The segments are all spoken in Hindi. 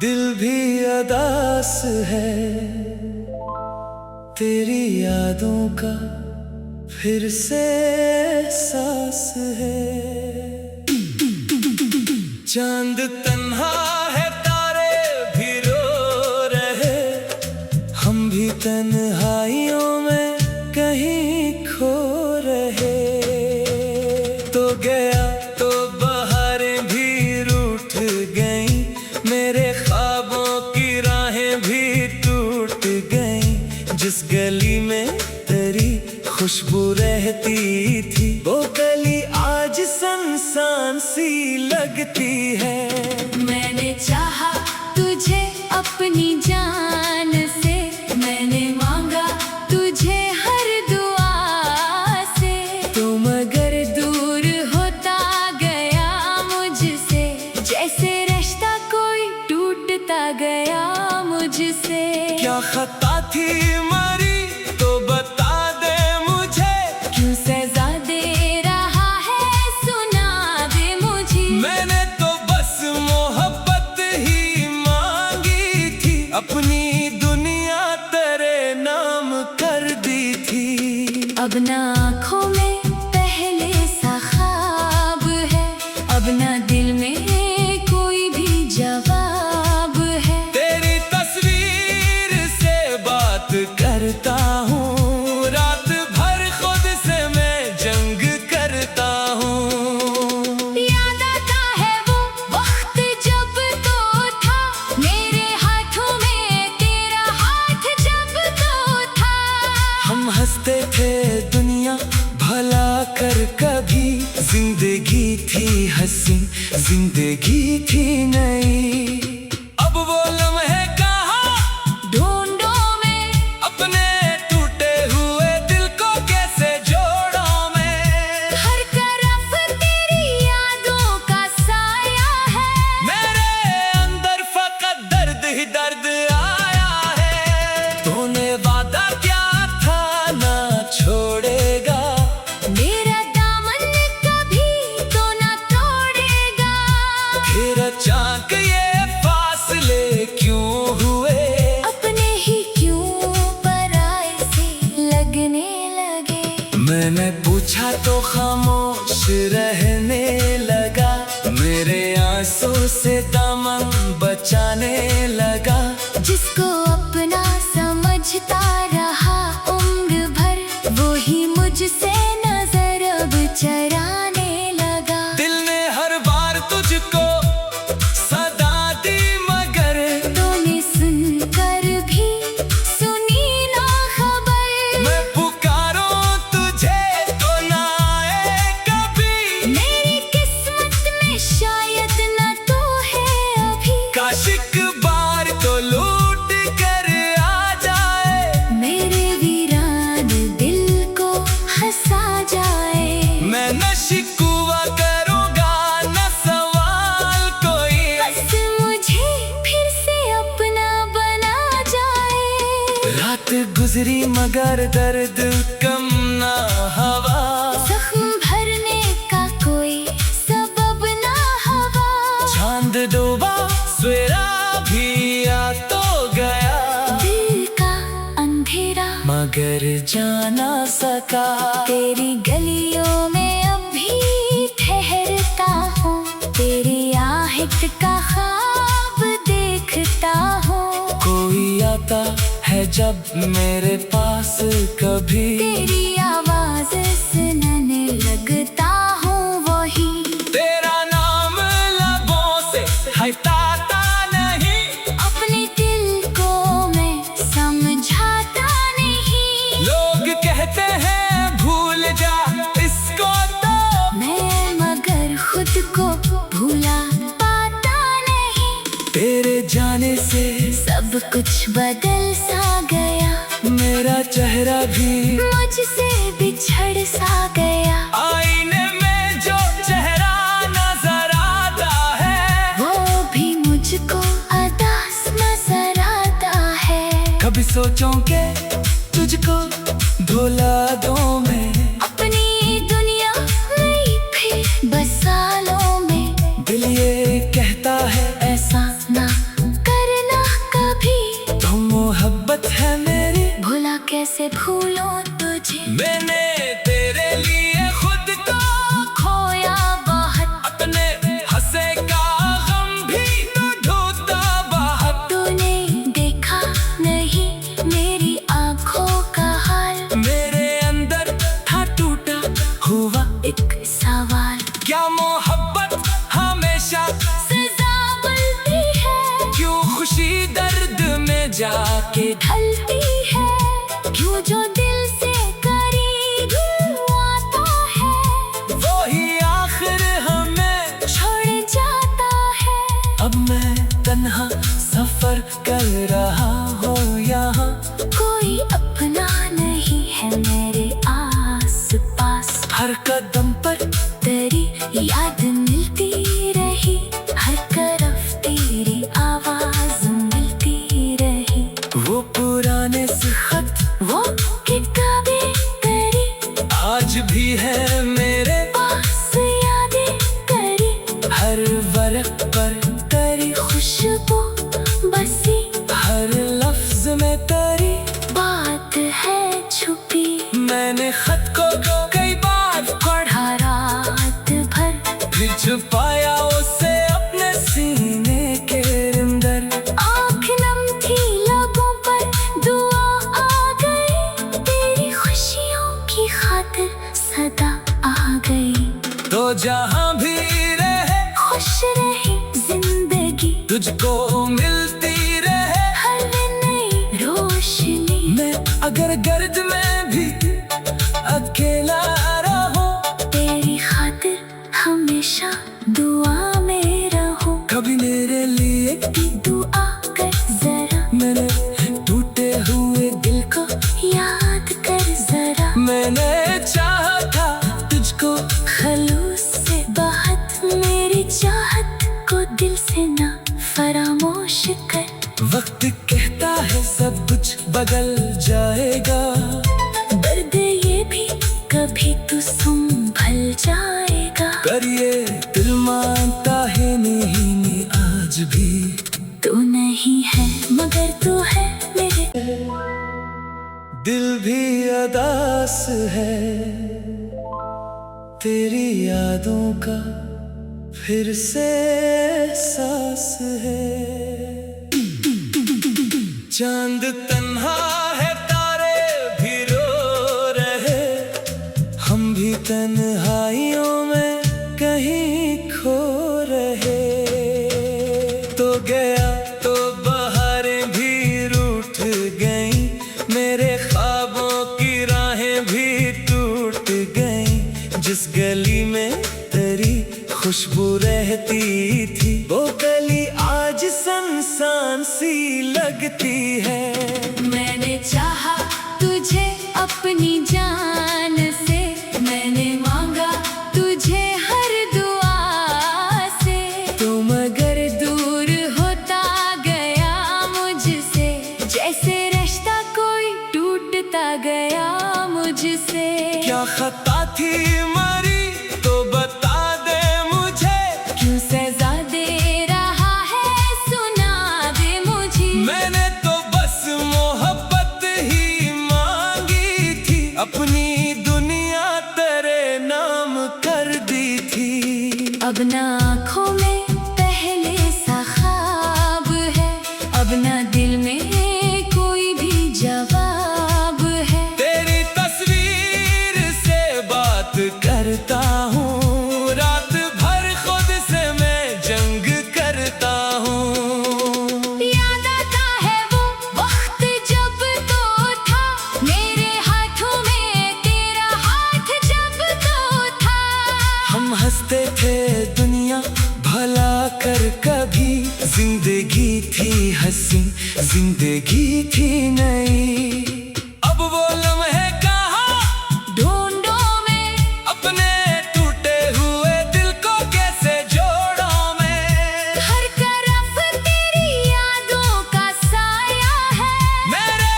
दिल भी अदास है तेरी यादों का फिर से एहसास है। चांद तन्हा है तारे भी रो रहे, हम भी तन्हाइयों में कहीं खो रहे। तो गया तो बहारें भी रूठ गईं, मेरे ख्वाबों की राहें भी टूट गईं। जिस गली में तेरी खुशबू रहती थी वो गली आज सुनसान सी लगती है। मैंने चाहा तुझे अपनी जान से, मैंने मांगा तुझे हर दुआ से। तो मगर दूर होता गया मुझसे, जैसे रिश्ता कोई टूटता गया मुझसे। क्या खता थी मरी तो बता दे मुझे, क्यों सजा दे रहा है सुना दे मुझे। मैंने तो बस मोहब्बत ही मांगी थी, अपनी दुनिया तेरे नाम कर दी थी। अब ना आँखों में पहले सा ख्वाब है, अब ना दिल में कोई भी जवाब है। तेरी तस्वीर से बात करता हूँ, रात भर खुद से मैं जंग करता हूँ। याद आता है वो वक्त जब तो था, मेरे हाथों में तेरा हाथ जब तो था। हम हंसते थे दुनिया भला कर कभी, जिंदगी थी हसीन जिंदगी थी नई। अब वो लम्हे कहाँ ढूंढो मैं अपने टूटे हुए दिल को कैसे जोड़ों मैं। हर तरफ तेरी यादों का साया है, मेरे अंदर फकत दर्द ही दर्द आया है। तूने वादा क्या था ना छोड़ेगा, मेरा दामन कभी तो ना तोड़ेगा। फिर अचानक ये फासले क्यों हुए, अपने ही क्यों पराए से लगने लगे। मैंने पूछा तो खामोश रहने लगा, मेरे आंसू से दामन बचाने लगा। जिसको अपना समझता रहा उम्र भर, वो ही मुझसे नजर अब चराने लगा। दिल ने हर बार तुझको सदा दी मगर, तूने सुनकर भी सुनी ना खबर। मैं पुकारूं तुझे तो ना आए कभी। मेरी किस्मत में शायद न तो है अभी, काश एक बार तो लूट कर आ जाए, मेरे वीरान दिल को हंसा जाए। मैं न शिकवा करूंगा न सवाल कोई। बस मुझे फिर से अपना बना जाए। रात गुजरी मगर दर्द कम ना हवा, जख्म भरने का कोई सबब ना हवा। चांद डूबा सवेरा भी आ तो गया, दिल का अंधेरा मगर जा ना सका। तेरी गलियों में अब भी ठहरता हूँ, तेरी आहट का ख्वाब देखता हूँ। कोई आता है जब मेरे पास कभी, तेरी आवाज सुनने लगता हूँ वही। तेरा नाम लबों से हटाता नहीं, अपने दिल को मैं समझाता नहीं। लोग कहते हैं भूल जा इसको तो, मैं मगर खुद को भूला पाता नहीं। तेरे जाने से सब कुछ बदल सा गया, मेरा चेहरा भी मुझसे बिछड़ सा गया। आईने में जो चेहरा नजर आता है, वो भी मुझको अदास नजर आता है। कभी सोचूं के तुझको धुला दूं मैं, अपनी दुनिया में फिर बसा लो मैं। दिल ये कहता है ऐसा ना कर में जाके ढलती है। क्यों जो दिल से करीब आता है, वो ही आखिर हमें छोड़ जाता है। अब मैं तन्हा सफर कर रहा हूँ यहाँ, कोई अपना नहीं है मेरे आस पास। हर कदम पर तेरी याद मिलती रही, हर तरफ तेरी आवाज मिलती रही। वो पुराने से खत वो किताबें तेरी आज भी है मेरे पास, यादें तेरी हर वर्क पर तेरी खुशबू बसी। हर लफ्ज में तेरी बात है छुपी। मैंने खत को कई बार पढ़ा रात भर, फिर छुपाया उसे अपने सीने के अंदर। आँख नम थी लबों पर दुआ आ गई, तेरी खुशियों की खातिर सदा आ गई। तो जहाँ भी रहे खुश रही जिंदगी, तुझको मिलती रहे हर नई रोशनी। मैं अगर गर्द में भी अकेला रहूं, तेरी खातिर हमेशा दुआ में रहूं। कभी मेरे लिए दुआ कर जरा, मेरे टूटे हुए दिल को याद कर जरा। मैंने चाहा था तुझको खलूस से बहुत, मेरी चाहत को दिल से ना फरामोश कर। वक्त कहता है सब कुछ बदल जाएगा, दर्द ये भी कभी तो संभल जाएगा। पर ये दिल मानता है नहीं आज भी। तू नहीं है मगर तू है मेरे। दिल भी अदास है तेरी यादों का फिर से एहसास है। चांद तन्हा है तारे भी रो रहे, हम भी तन्हाइयों में कहीं खो रहे। तो गया तो बहारें भी रूठ गईं, मेरे ख्वाबों की राहें भी टूट गईं। जिस गली में तेरी खुशबू रहती थी, वो गली आज सुनसान सी लगती है। मैंने चाहा तुझे अपनी जान से, मैंने मांगा तुझे हर दुआ से। तो मगर दूर होता गया मुझसे, जैसे रिश्ता कोई टूटता गया मुझसे। क्या खता थी मरी तो बता दे मुझे, क्यों सजा दे रहा है सुना दे मुझे। मैंने तो बस मोहब्बत ही मांगी थी, अपनी दुनिया तेरे नाम कर दी थी। अब ना आँखों में पहले सा ख्वाब है, अब ना दिल में कोई भी जवाब है। तेरी तस्वीर से बात करता हूँ, रात भर खुद से मैं जंग करता हूँ। याद आता है वो वक्त जब तो था, मेरे हाथों में तेरा हाथ जब तो था। हम हंसते थे दुनिया भला कर कभी, जिंदगी थी हंसी जिंदगी थी नई। अब वो लम्हे कहाँ ढूंढो मैं अपने टूटे हुए दिल को कैसे जोड़ों में। हर तरफ तेरी यादों का साया है, मेरे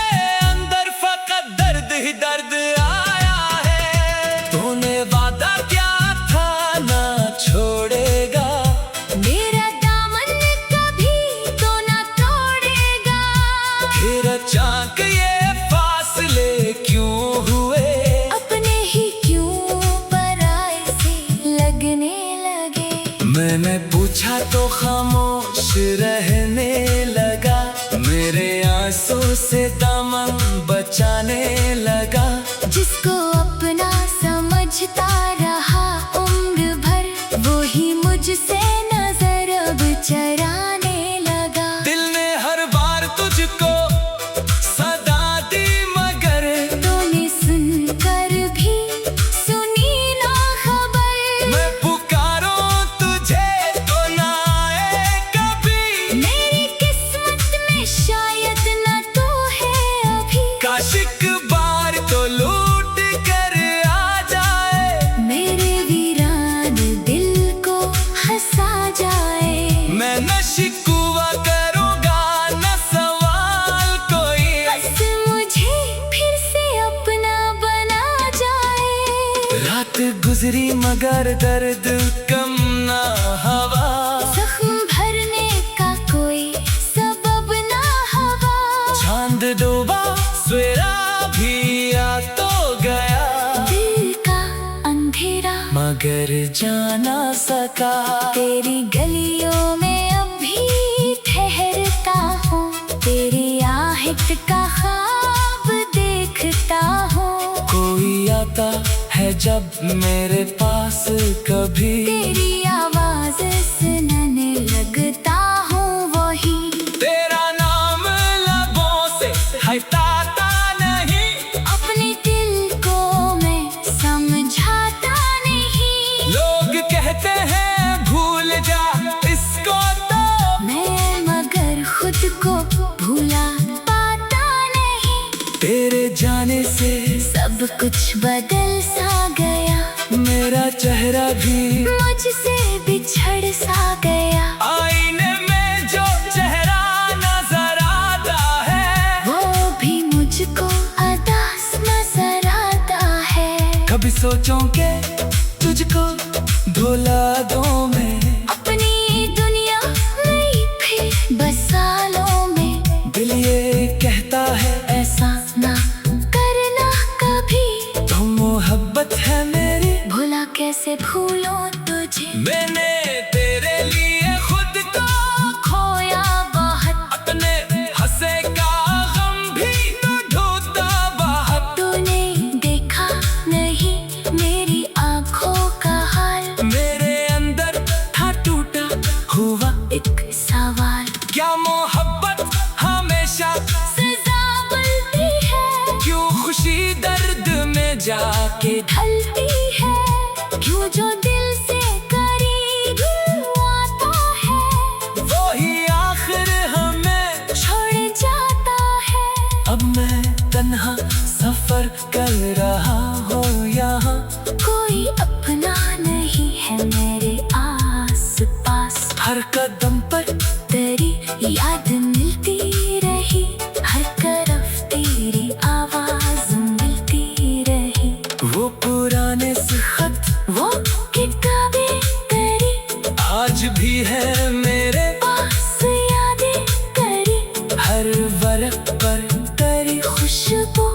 अंदर फकत दर्द ही दर्द आया है। तूने वादा क्या था ना छोड़ेगा, मेरा दामन कभी तो ना तोड़ेगा। फिर अचानक ये फासले क्यों हुए, अपने ही क्यों पराए से लगने लगे। मैंने पूछा तो खामोश रहने लगा, मेरे आंसू से दामन बचाने लगा। जिसको अपना समझता रहा उम्र भर, वो ही मुझसे नजर अब चराने लगा। दिल ने हर बार तुझको करूँगा न सवाल कोई। बस मुझे फिर से अपना बना जाए। रात गुजरी मगर दर्द कम ना हवा। जख्म भरने का कोई सबब ना हवा। चांद डूबा सवेरा भी आ तो गया। दिल का अंधेरा मगर जा ना सका। तेरी गलियों में अब भी ठहरता हूँ। तेरी आहट का ख्वाब देखता हूँ। कोई आता है जब मेरे पास कभी। तेरी आवाज सुनने लगता हूँ वही। तेरा नाम लबों से हटाता नहीं। अपने दिल को मैं समझाता नहीं। लोग कहते हैं भूल जा इसको तो। मैं मगर खुद को भूला पाता नहीं। तेरे जाने से सब कुछ बदल सा गया। मेरा चेहरा भी मुझसे बिछड़ सा गया। आईने में जो चेहरा नजर आता है वो भी मुझको अदास नजर आता है। कभी सोचूं के तुझको धुला दूं मैं। अपनी दुनिया में फिर बसा लो मैं। दिल ये कहता है ऐसा ना करना कभी। तो मोहब्बत है मेरी भूला कैसे भूलो तुझे। मैंने तेरे लिए खुद को खोया बहुत। अपने हंसे का गम भी तो ढूंढता बाहर। तूने देखा नहीं मेरी आंखों का हाल। मेरे अंदर था टूटा हुआ एक सवाल। क्या मोहब्बत हमेशा सजा मिलती है। क्यों खुशी दर्द में जाके ढलती है। क्यों जो दिल से करीब आता है वो ही आखिर हमें छोड़ जाता है। अब मैं तन्हा सफर कर रहा हूँ यहाँ। कोई अपना नहीं है मेरे आस पास। हर कदम पर तेरी याद मिलती रही। हर तरफ तेरी आवाज मिलती रही। वो पुराने से खत वो किताबें तेरी आज भी है मेरे पास यादें करी। हर वर्क पर तेरी खुशबू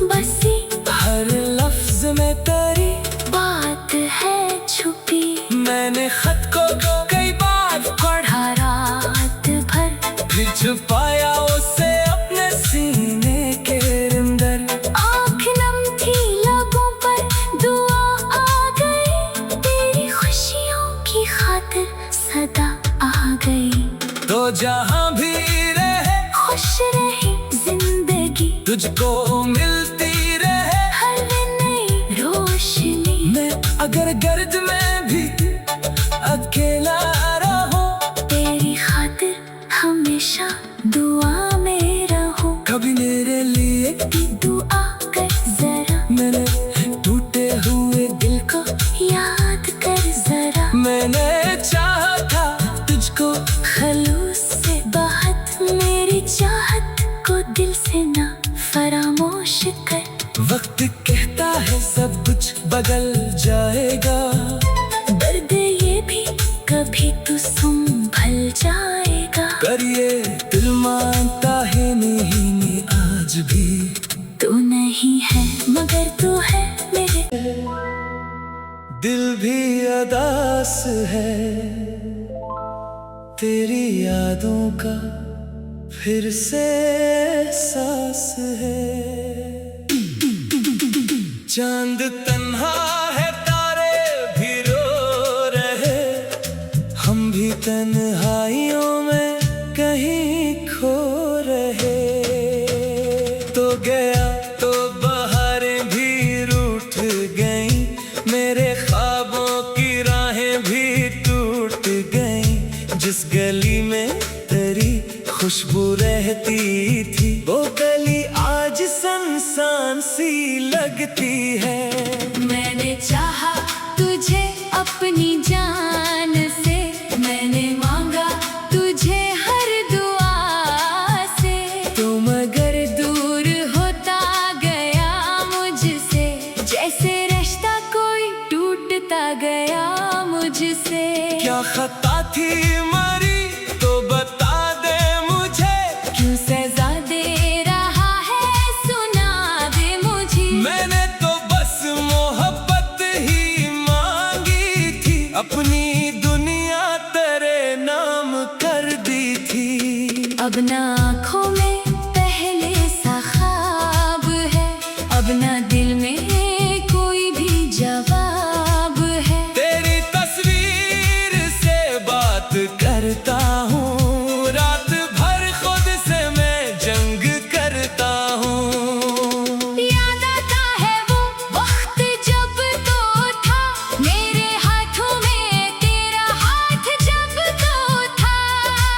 बसी हर लफ्ज में तेरी बात है छुपी। मैंने खत को कई बार पढ़ा रात भर फिर छुपाया उसे अपने सीने के अंदर। आँख नम थी लबों पर दुआ आ गई। तेरी खुशियों की खातिर सदा आ गई। तो जहाँ भी रहे खुश रही जिंदगी। तुझको मिलती रहे हर नई रोशनी। मैं अगर गर्द में भी अकेला रहूं। तेरी खातिर हमेशा दुआ में रहूं। कभी मेरे लिए दुआ कर जरा। मैंने टूटे हुए दिल को याद कर जरा। मैंने चाहा था तुझको खलूस से बहुत मेरी चाहत को दिल से ना फरामोश कर। वक्त कहता है सब कुछ बदल जाएगा। दर्द ये भी कभी तू संभल जाएगा। पर ये दिल मानता है नहीं आज भी। तू नहीं है मगर तू है मेरे। दिल भी अदास है तेरी यादों का फिर से एहसास है। चांद तन्हा है तारे भी रो रहे। हम भी तन्हाइयों में कहीं खो रहे। तो गया तो बहारें भी रूठ गईं। मेरे ख्वाबों की राहें भी टूट गईं। जिस गली में तेरी खुशबू रहती थी वो गली आज सुनसान सी लगती है। मैंने चाहा तुझे अपनी जान से। मैंने मांगा तुझे हर ही मरी तो बता दे मुझे, क्यों सजा दे रहा है सुना दे मुझे। मैंने तो बस मोहब्बत ही मांगी थी, अपनी दुनिया तेरे नाम कर दी थी। अब ना आँखों में पहले सा ख्वाब है, अब ना दिल में कोई भी जवाब है। तेरी तस्वीर से बात करता हूँ, रात भर खुद से मैं जंग करता हूँ। याद आता है वो वक्त जब तो था मेरे हाथों में तेरा हाथ जब तो था।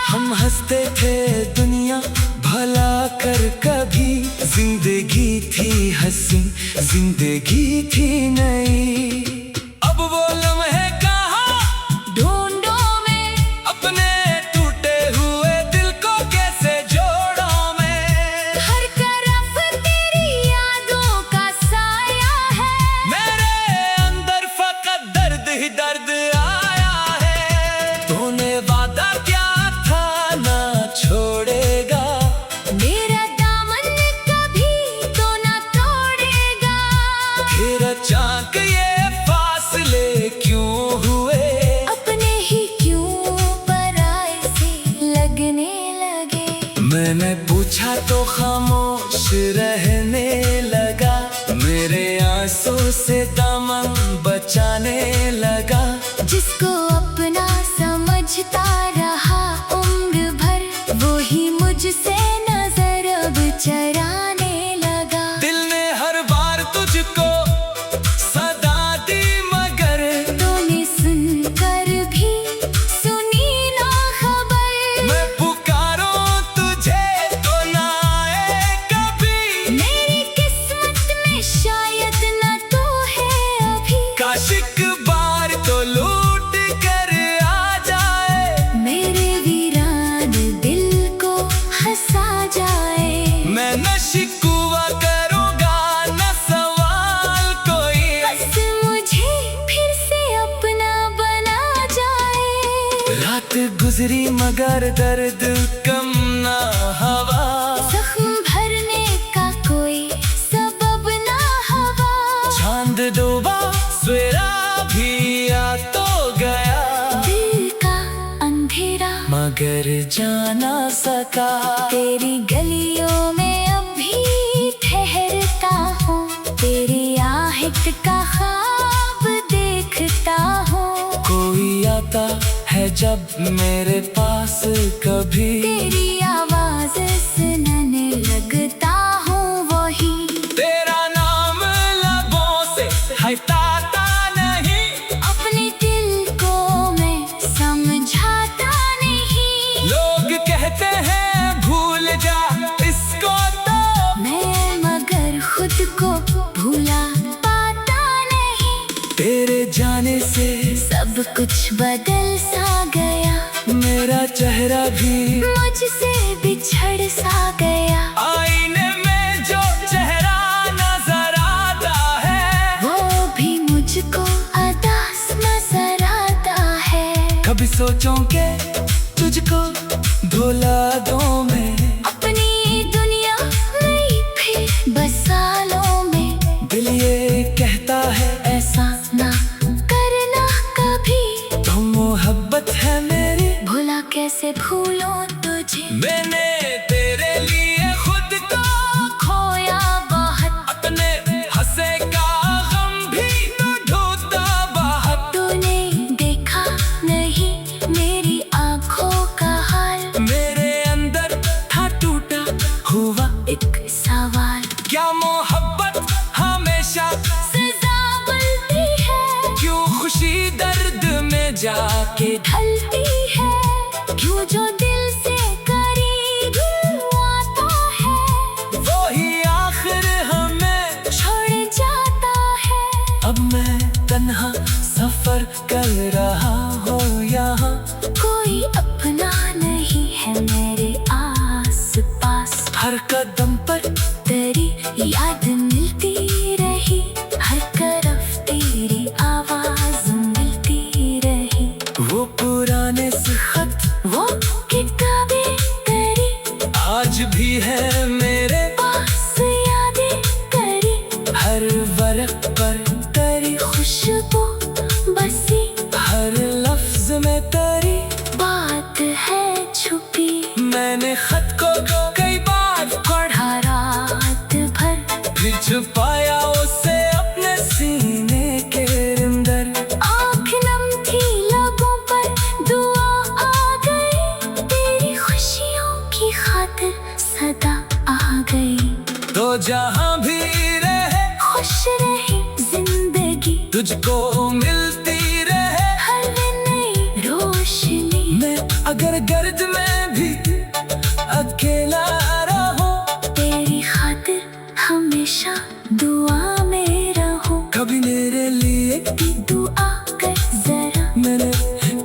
हम हंसते थे दुनिया भला कर कभी, जिंदगी थी हसीन जिंदगी थी नई। अब वो लम्हे कहाँ ढूंढो मैं अपने टूटे हुए दिल को कैसे जोड़ों मैं। हर तरफ तेरी यादों का साया है, मेरे अंदर फकत दर्द ही दर्द आया है। तूने वादा क्या था ना छोड़ेगा, मेरा दामन कभी तो ना तोड़ेगा। फिर अचानक ये फासले क्यों हुए, अपने ही क्यों पराए से लगने लगे। मैंने पूछा तो खामोश रहने लगा, मेरे आंसू से दामन बचाने लगा। जिसको अपना समझता रहा उम्र भर, वो ही मुझसे नजर अब चराने लगा। दिल ने हर बार तुझको सदा दी मगर, तूने सुनकर भी सुनी ना खबर। मैं पुकारूं तुझे तो ना आए कभी। मेरी किस्मत में शायद न तो है अभी, काश एक बार तो लूट कर आ जाए, मेरे वीरान दिल को हंसा जाए। मैं न शिकवा करूंगा न सवाल कोई। बस मुझे फिर से अपना बना जाए। रात गुजरी मगर दर्द कम ना हवा, जख्म भरने का कोई सबब ना हवा। चांद डूबा सवेरा भी आ तो गया, दिल का अंधेरा मगर जा ना सका। तेरी गलियों में अभी ठहरता हूँ, तेरी आहट का ख्वाब देखता हूँ। कोई आता है जब मेरे पास कभी, तेरी आवाज सुनने लगता हूँ वही। तेरा नाम लबों से हटाता नहीं, अपने दिल को मैं समझाता नहीं। लोग कहते हैं भूल जा इसको तो, मैं मगर खुद को भूला पाता नहीं। तेरे जाने से सब कुछ बदल सा गया, मेरा चेहरा भी मुझसे बिछड़ सा गया। आईने में जो चेहरा नजर आता है, वो भी मुझको अदास नजर आता है। कभी सोचूं के तुझको भुला दूं मैं, अपनी दुनिया में फिर बसा लो मैं। दिल ये कहता है ऐसा ना करना कभी, तो मोहब्बत है मेरी भुला कैसे भूलो तुझे। मैंने तेरे लिए खुद को खोया बहुत, अपने हंसे का गम भी न ढूंढता बाहर। तूने देखा नहीं मेरी आंखों का हाल, मेरे अंदर था टूटा हुआ एक सवाल। क्या मोहब्बत हमेशा सजा मिलती है, क्यों खुशी दर्द में जाके ढलती है। क्यों जो दिल से करीब आता है, वो ही आखिर हमें छोड़ जाता है। अब मैं तन्हा सफर कर रहा हूँ यहाँ, कोई अपना नहीं है मेरे आस पास। हर कदम पर तेरी याद मिलती रही, हर तरफ तेरी आवाज मिलती रही। वो पुराने मैंने खत को कई बार पढ़ा रात भर, फिर छुपाया उसे अपने सीने के अंदर। आँख नम थी लबों पर, दुआ आ गई, तेरी खुशियों की खातिर सदा आ गई। तो जहाँ भी रहे खुश रही जिंदगी, तुझको मिलती रहे हर नई रोशनी। मैं अगर गर्द में भी अकेला रहूं, तेरी खातिर हमेशा दुआ में रहूं। कभी मेरे लिए दुआ कर जरा, मेरे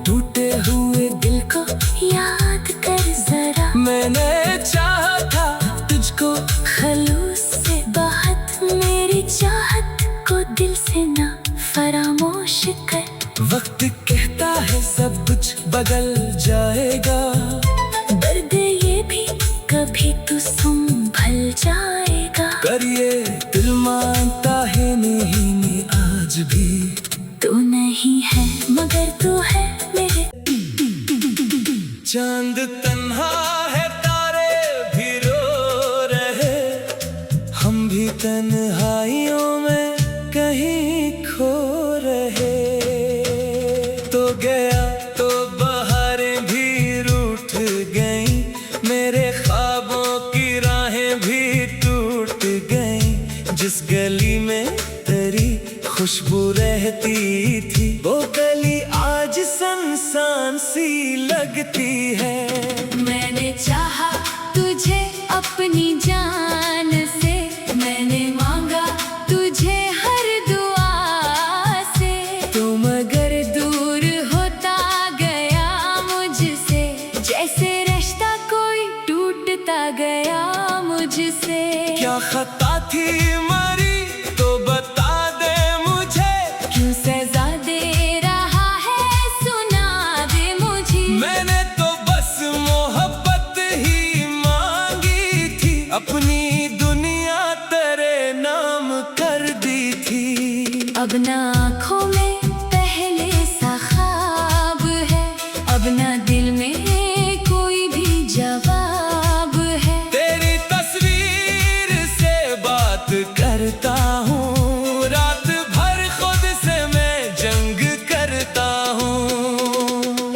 टूटे हुए दिल को याद कर जरा। मैंने चाहा था तुझको खलूस से बहुत, मेरी चाहत को दिल से ना फरामोश कर। वक्त कहता है सब कुछ बदल जाएगा, दर्द ये भी कभी तो संभल जाएगा। पर ये दिल मानता है नहीं आज भी। तू नहीं है मगर तू है मेरे। चांद तन्हा है, तारे भी रो रहे, हम भी तन्हाइयों में कहीं खो रहे। तो गया तो बहारें भी रूठ गईं, मेरे ख्वाबों की राहें भी टूट गईं। जिस गली में तेरी खुशबू रहती थी, वो गली आज सुनसान सी लगती है। मैंने चाहा तुझे अपनी जान से, मैंने मांगा तुझे हर दुआ से। तो मगर दूर होता गया मुझसे, जैसे रिश्ता कोई टूटता गया मुझसे। क्या खता थी मरी तो बता दे मुझे, क्यों सजा दे रहा है सुना दे मुझे। मैंने तो बस मोहब्बत ही मांगी थी, अपनी दुनिया तेरे नाम कर दी थी। अब ना आँखों में पहले सा ख्वाब है, अब ना दिल में कोई भी जवाब है। तेरी तस्वीर से बात करता हूँ, रात भर खुद से मैं जंग करता हूँ।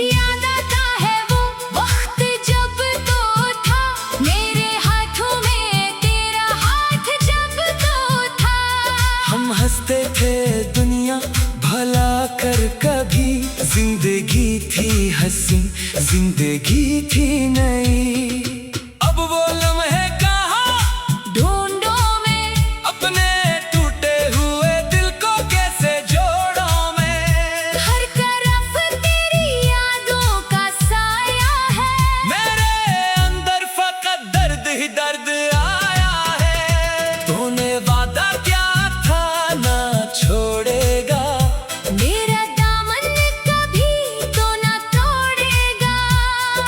याद आता है वो वक्त जब तो था, मेरे हाथों में तेरा हाथ जब तो था। हम हंसते थे दुनिया भला कर कभी, जिंदगी थी हंसी जिंदगी थी नई। अब वो लम्हे कहाँ ढूंढो मैं अपने टूटे हुए दिल को कैसे जोड़ों मैं। हर तरफ तेरी यादों का साया है, मेरे अंदर फकत दर्द ही दर्द आया है। तूने वादा क्या था ना छोड़ेगा, मेरा दामन कभी तो ना तोड़ेगा।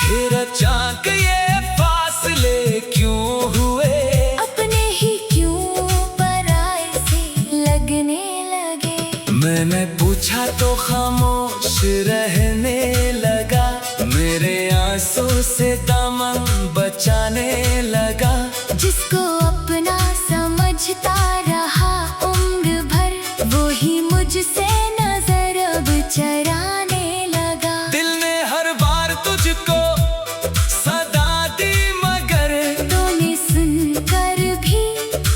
फिर अचानक ये फासले क्यों हुए, अपने ही क्यों पराए से लगने लगे। मैंने पूछा तो खामोश रहने लगा, मेरे आंसू से दामन बचाने लगा। जिसको अपना समझता रहा उम्र भर, वो ही मुझसे नजर अब चराने लगा। दिल ने हर बार तुझको सदा दी, मगर तूने सुनकर भी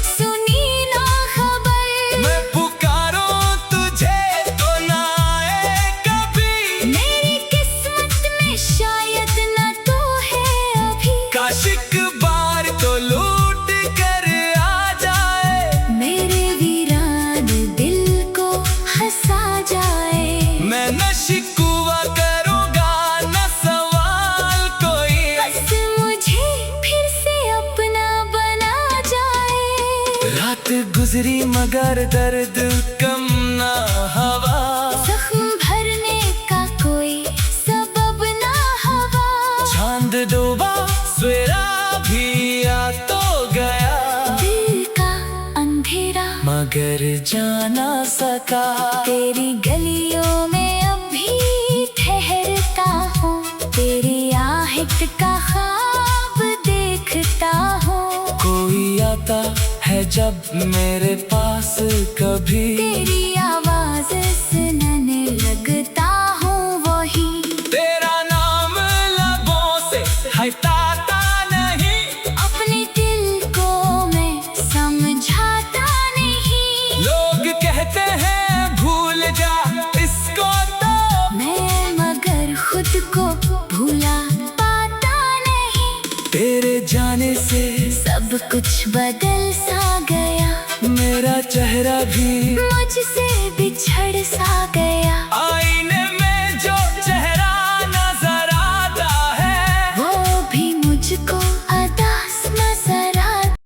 सुनी ना खबर। मैं पुकारूं तुझे तो ना आए कभी। मेरी किस्मत में शायद न तो है अभी। काश एक बार तो लूट कर आ जाए, मेरे वीरान दिल को हंसा जाए। मैं न शिकवा करूंगा न सवाल कोई। बस मुझे फिर से अपना बना जाए। रात गुजरी मगर दर्द कम ना हवा, जख्म भरने का कोई सबब ना हवा। चांद डूबा सवेरा भी आ तो गया, दिल का अंधेरा मगर जा ना सका। तेरी गलियों में अभी ठहरता हूँ, तेरी आहट का ख्वाब है जब मेरे पास कभी तेरी आवाज सुनने लगता हूँ वही। तेरा नाम लबों से हटाता नहीं, अपने दिल को मैं समझाता नहीं। लोग कहते हैं भूल जा इसको तो, मैं मगर खुद को भूला पाता नहीं। तेरे जाने से सब कुछ बदल सा गया, मेरा चेहरा भी मुझसे बिछड़ सा गया।